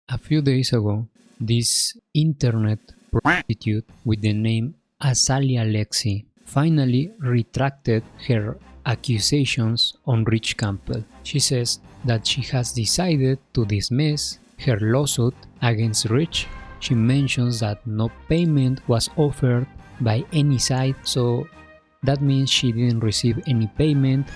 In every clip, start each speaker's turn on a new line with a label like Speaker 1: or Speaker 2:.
Speaker 1: A few days ago, this internet prostitute with the name Azalea Alexi finally retracted her accusations on Rich Campbell. She says that she has decided to dismiss her lawsuit against Rich. She mentions that no payment was offered by any side, so that means she didn't receive any payment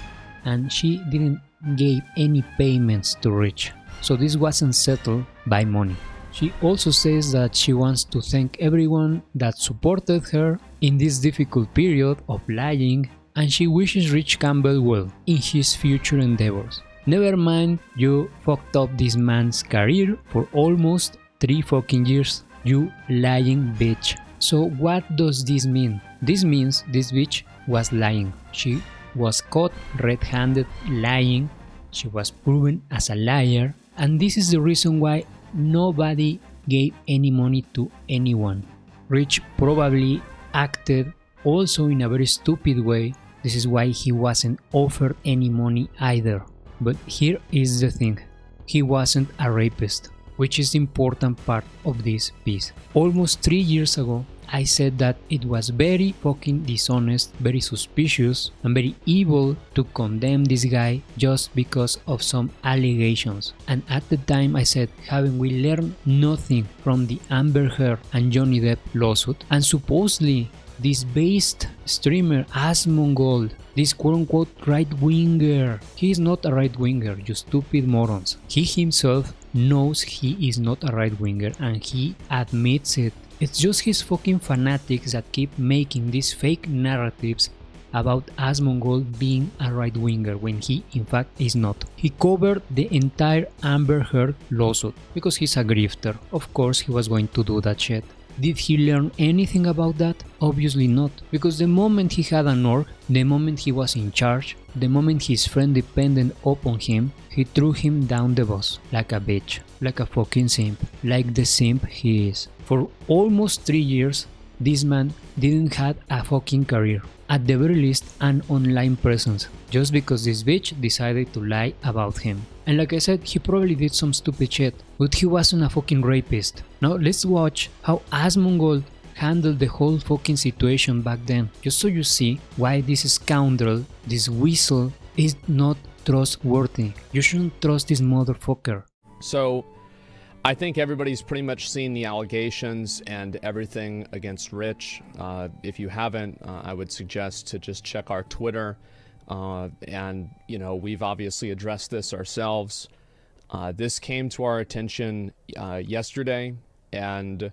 Speaker 1: and she didn't give any payments to Rich. So this wasn't settled by money. She also says that she wants to thank everyone that supported her in this difficult period of lying, and she wishes Rich Campbell well in his future endeavors. Never mind, you fucked up this man's career for almost 3 fucking years, you lying bitch. So what does this mean? This means this bitch was lying. She was caught red-handed lying. She was proven as a liar, and this is the reason why nobody gave any money to anyone. Rich probably acted also in a very stupid way. This is why he wasn't offered any money either. But here is the thing. He wasn't a rapist, which is the important part of this piece. Almost 3 years ago, I said that it was very fucking dishonest, very suspicious, and very evil to condemn this guy just because of some allegations. And at the time I said, haven't we learned nothing from the Amber Heard and Johnny Depp lawsuit? And supposedly this based streamer Asmongold, this quote-unquote right-winger, he is not a right-winger, you stupid morons. He himself knows he is not a right-winger and he admits it. It's just his fucking fanatics that keep making these fake narratives about Asmongold being a right-winger when he in fact is not. He covered the entire Amber Heard lawsuit because he's a grifter. Of course he was going to do that shit. Did he learn anything about that? Obviously not, because the moment he had an org, the moment he was in charge, the moment his friend depended upon him, he threw him down the bus like a bitch, like a fucking simp, like the simp he is. For almost 3 years, this man didn't have a fucking career, at the very least an online presence, just because this bitch decided to lie about him. And like I said, he probably did some stupid shit, but he wasn't a fucking rapist. Now let's watch how Asmongold handled the whole fucking situation back then, just so you see why this scoundrel, this weasel, is not trustworthy. You shouldn't trust this motherfucker.
Speaker 2: So, I think everybody's pretty much seen the allegations and everything against Rich. If you haven't, I would suggest to just check our Twitter. And, you know, we've obviously addressed this ourselves. This came to our attention yesterday, and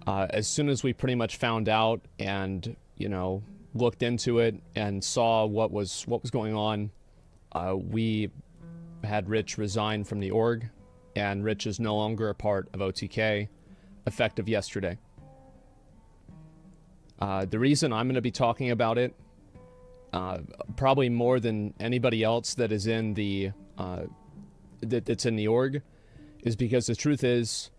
Speaker 2: as soon as we pretty much found out and, you know, looked into it and saw what was going on, we had Rich resign from the org, and Rich is no longer a part of OTK, effective yesterday. The reason I'm going to be talking about it, probably more than anybody else that is in the that's in the org, is because the truth is,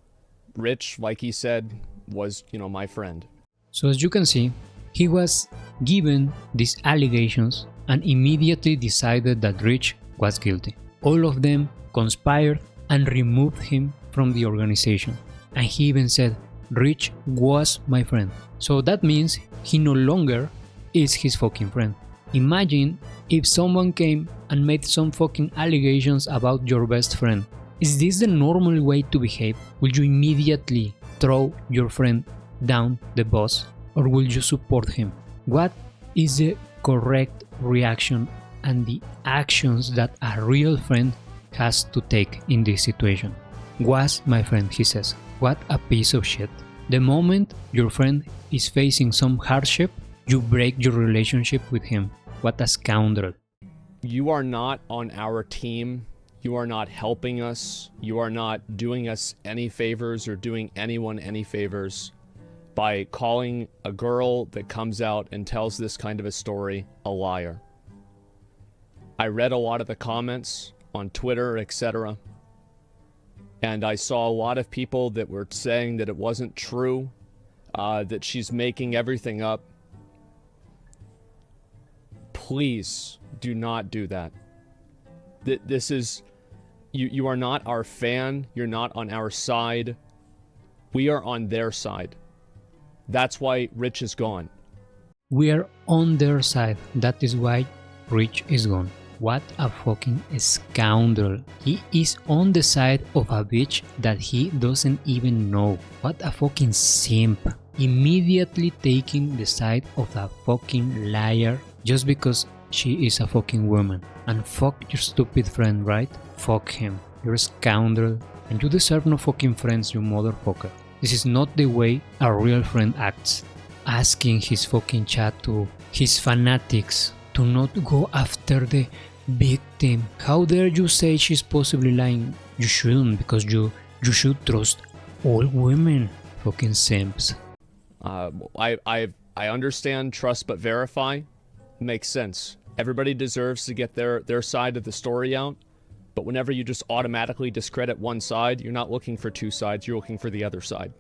Speaker 2: Rich, like he said, was, you know, my friend.
Speaker 1: So as you can see, he was given these allegations and immediately decided that Rich was guilty. All of them conspired and removed him from the organization. And he even said, Rich was my friend. So that means he no longer is his fucking friend. Imagine if someone came and made some fucking allegations about your best friend. Is this the normal way to behave? Will you immediately throw your friend down the bus, or will you support him? What is the correct reaction and the actions that a real friend has to take in this situation? Was my friend, he says. What a piece of shit. The moment your friend is facing some hardship, you break your relationship with him. What a scoundrel.
Speaker 2: You are not on our team. You are not helping us. You are not doing us any favors or doing anyone any favors by calling a girl that comes out and tells this kind of a story a liar. I read a lot of the comments on Twitter, etc. And I saw a lot of people that were saying that it wasn't true, that she's making everything up. Please do not do that. This is, You are not our fan. You're not on our side. We are on their side. That's why Rich is gone.
Speaker 1: We are on their side. That is why Rich is gone. What a fucking scoundrel. He is on the side of a bitch that he doesn't even know. What a fucking simp. Immediately taking the side of a fucking liar just because she is a fucking woman. And fuck your stupid friend, right? Fuck him. You're a scoundrel. And you deserve no fucking friends, you motherfucker. This is not the way a real friend acts. Asking his fucking chat to his fanatics to not go after the victim. How dare you say she's possibly lying? You shouldn't, because you should trust all women. Fucking simps.
Speaker 2: I understand trust but verify. Makes sense. Everybody deserves to get their side of the story out. But whenever you just automatically discredit one side, you're not looking for two sides, you're looking for the other side.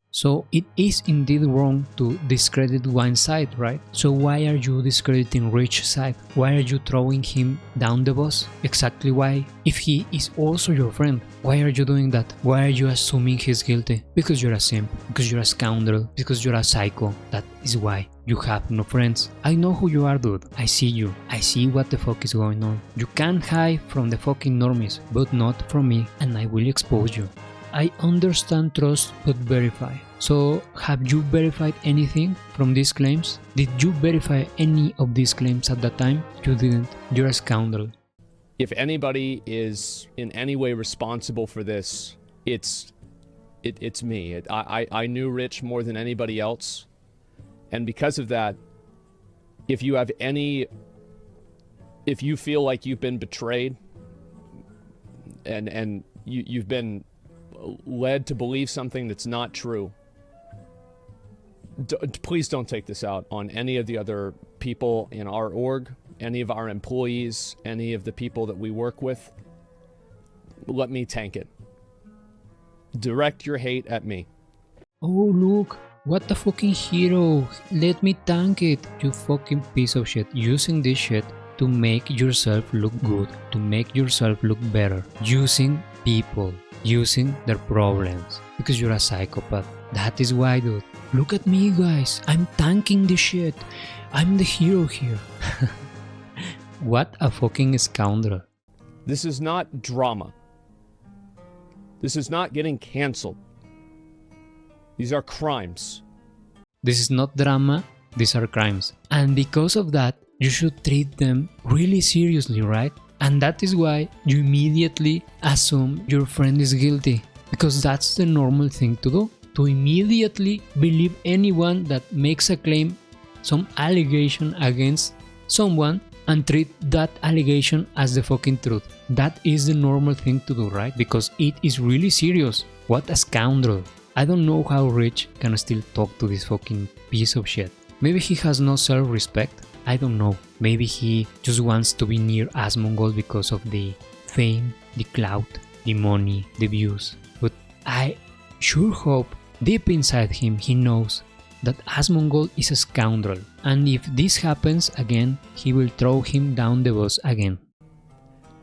Speaker 1: So it is indeed wrong to discredit one side, right? So why are you discrediting Rich's side? Why are you throwing him down the bus? Exactly why? If he is also your friend, why are you doing that? Why are you assuming he's guilty? Because you're a simp, because you're a scoundrel, because you're a psycho. That is why. You have no friends. I know who you are, dude. I see you. I see what the fuck is going on. You can't hide from the fucking normies, but not from me, and I will expose you. I understand trust but verify. So, have you verified anything from these claims? Did you verify any of these claims at that time? You didn't. You're a scoundrel.
Speaker 2: If anybody is in any way responsible for this, it's me. I knew Rich more than anybody else. And because of that, if you feel like you've been betrayed and you've been led to believe something that's not true, please don't take this out on any of the other people in our org, any of our employees, any of the people that we work with. Let me tank it. Direct your hate at me.
Speaker 1: Oh, look. What a fucking hero. Let me tank it, you fucking piece of shit. Using this shit to make yourself look good, to make yourself look better. Using people, using their problems. Because you're a psychopath. That is why, dude. Look at me, guys. I'm tanking this shit. I'm the hero here. What a fucking scoundrel.
Speaker 2: This is not drama. This is not getting cancelled. These are crimes.
Speaker 1: This is not drama, these are crimes. And because of that, you should treat them really seriously, right? And that is why you immediately assume your friend is guilty. Because that's the normal thing to do. To immediately believe anyone that makes a claim, some allegation against someone, and treat that allegation as the fucking truth. That is the normal thing to do, right? Because it is really serious. What a scoundrel. I don't know how Rich can still talk to this fucking piece of shit. Maybe he has no self-respect. I don't know. Maybe he just wants to be near Asmongold because of the fame, the clout, the money, the views. But I sure hope deep inside him he knows that Asmongold is a scoundrel. And if this happens again, he will throw him down the bus again.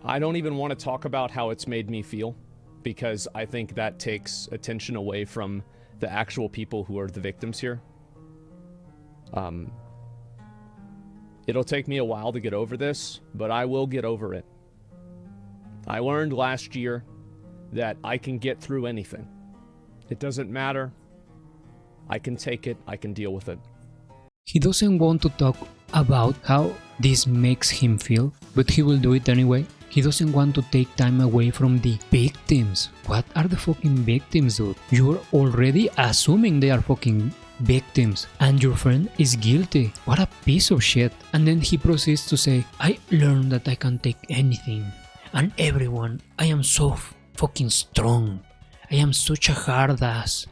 Speaker 2: I don't even want to talk about how it's made me feel, because I think that takes attention away from the actual people who are the victims here. It'll take me a while to get over this, but I will get over it. I learned last year that I can get through anything. It doesn't matter. I can take it, I can deal with it.
Speaker 1: He doesn't want to talk about how this makes him feel, but he will do it anyway. He doesn't want to take time away from the victims. What are the fucking victims, dude? You're already assuming they are fucking victims and your friend is guilty. What a piece of shit. And then he proceeds to say, I learned that I can take anything and everyone. I am so fucking strong. I am such a hard ass.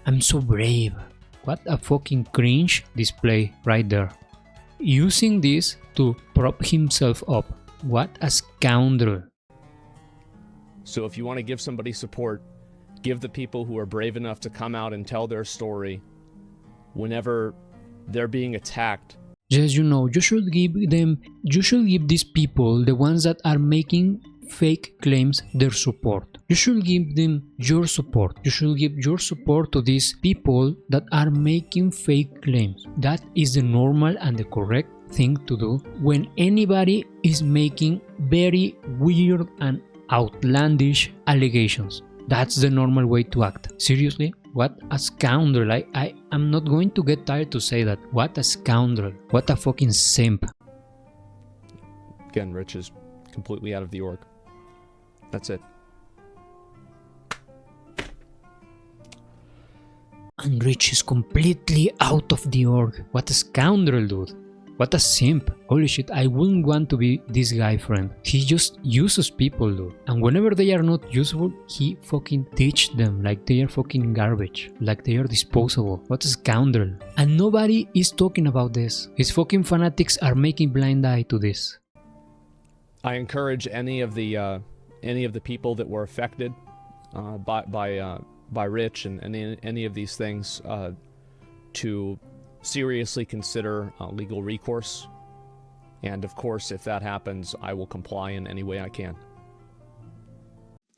Speaker 1: I'm so brave. What a fucking cringe display right there. Using this to prop himself up. What a scoundrel.
Speaker 2: So if you want to give somebody support, give the people who are brave enough to come out and tell their story whenever they're being attacked.
Speaker 1: Yes, you know, you should give these people, the ones that are making fake claims their support. You should give them your support. You should give your support to these people that are making fake claims. That is the normal and the correct thing to do when anybody is making very weird and outlandish allegations. That's the normal way to act. Seriously? What a scoundrel. I am not going to get tired to say that. What a scoundrel. What a fucking simp.
Speaker 2: Again, Rich is completely out of the org. That's it.
Speaker 1: And Rich is completely out of the org. What a scoundrel, dude. What a simp. Holy shit, I wouldn't want to be this guy, friend. He just uses people, dude. And whenever they are not useful, he fucking teach them like they are fucking garbage. Like they are disposable. What a scoundrel. And nobody is talking about this. His fucking fanatics are making blind eye to this.
Speaker 2: I encourage any of the people that were affected by Rich and any of these things to seriously consider legal recourse. And of course, if that happens, I will comply in any way I can.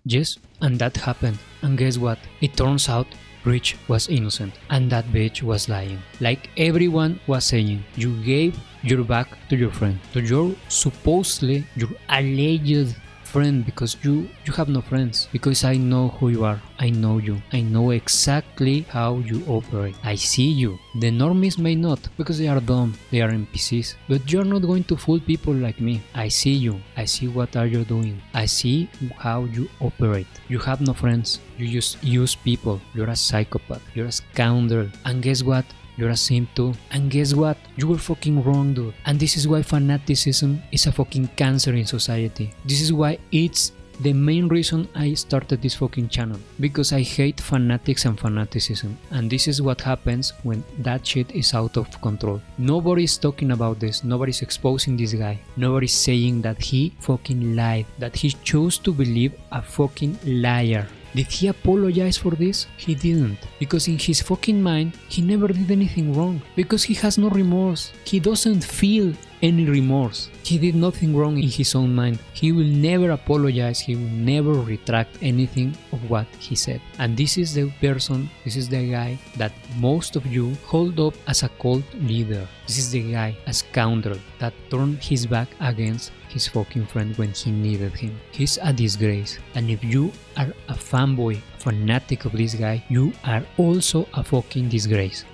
Speaker 1: Yes, and that happened. And guess what? It turns out Rich was innocent and that bitch was lying. Like everyone was saying, you gave your back to your friend, to your supposedly, your alleged friend, because you have no friends. Because I know who you are. I know you. I know exactly how you operate. I see you. The normies may not, because they are dumb. They are NPCs. But you're not going to fool people like me. I see you. I see what are you doing. I see how you operate. You have no friends. You just use people. You're a psychopath. You're a scoundrel. And guess what? You're a simp too. And guess what? You were fucking wrong, dude. And this is why fanaticism is a fucking cancer in society. This is why it's the main reason I started this fucking channel. Because I hate fanatics and fanaticism. And this is what happens when that shit is out of control. Nobody's talking about this. Nobody's exposing this guy. Nobody's saying that he fucking lied. That he chose to believe a fucking liar. Did he apologize for this? He didn't. Because in his fucking mind, he never did anything wrong. Because he has no remorse. He doesn't feel any remorse. He did nothing wrong in his own mind. He will never apologize. He will never retract anything of what he said. And this is the person, this is the guy that most of you hold up as a cult leader. This is the guy, a scoundrel, that turned his back against his fucking friend when he needed him. He's a disgrace. And if you are a fanboy, fanatic of this guy, you are also a fucking disgrace.